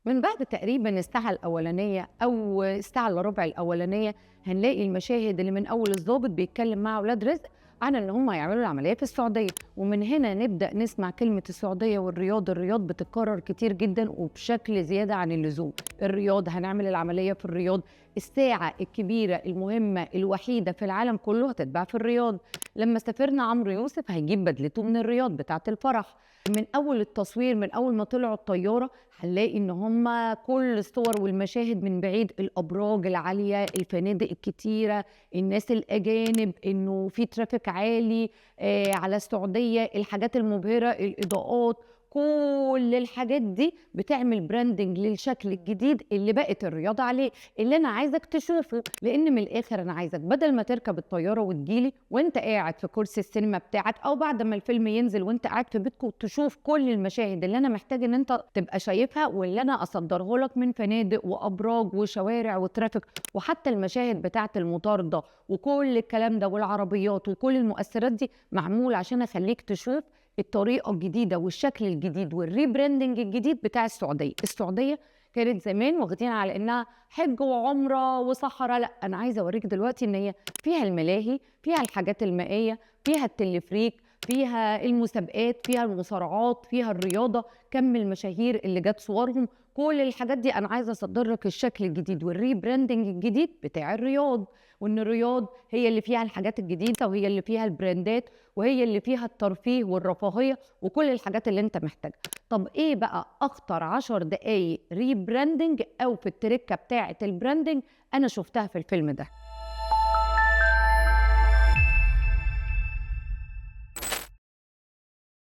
من بعد تقريبًا الساعة الأولانية أو الساعة إلا ربع الأولانية، هنلاقي المشاهد اللي من أول الضابط بيتكلم مع ولاد رزق عن إن هم يعملوا العملية في السعودية، ومن هنا نبدأ نسمع كلمة السعودية والرياض. الرياض بتتكرر كتير جدًا وبشكل زيادة عن اللزوم. الرياض، هنعمل العملية في الرياض. الساعة الكبيرة المهمة الوحيدة في العالم كله هتتباع في الرياض. لما سافرنا عمرو يوسف هيجيب بدلته من الرياض بتاعة الفرح. من أول التصوير، من أول ما طلعوا الطيارة، هنلاقي إن هم كل الصور والمشاهد من بعيد، الأبراج العالية، الفنادق الكتيرة، الناس الأجانب، إنه في ترافيك عالي على السعودية، الحاجات المبهرة، الإضاءات. كل الحاجات دي بتعمل براندنج للشكل الجديد اللي بقت الرياضة عليه، اللي أنا عايزك تشوفه. لأن من الآخر أنا عايزك بدل ما تركب الطيارة وتجيلي وأنت قاعد في كرسي السينما بتاعك، أو بعد ما الفيلم ينزل وأنت قاعد في بيتكم، تشوف كل المشاهد اللي أنا محتاج إن أنت تبقى شايفها، واللي أنا أصدره لك من فنادق وأبراج وشوارع وترافيك، وحتى المشاهد بتاعة المطاردة وكل الكلام ده والعربيات وكل المؤثرات دي معمول عشان أخليك تشوف الطريقة الجديدة والشكل الجديد والريبراندنج الجديد بتاع السعودية. السعودية كانت زمان واخدين على إنها حج وعمرة وصحراء. لأ، أنا عايزة أوريك دلوقتي إن هي فيها الملاهي، فيها الحاجات المائية، فيها التلفريك، فيها المسابقات، فيها المصارعات، فيها الرياضة. كم المشاهير اللي جت صورهم، كل الحاجات دي أنا عايزة أصدر لك الشكل الجديد والريبراندنج الجديد بتاع الرياض. وإن الرياض هي اللي فيها الحاجات الجديدة، وهي اللي فيها البراندات، وهي اللي فيها الترفيه والرفاهية وكل الحاجات اللي انت محتاجها. طب ايه بقى اخطر 10 دقايق ريبراندنج او في التركة بتاعة البراندنج انا شفتها في الفيلم ده؟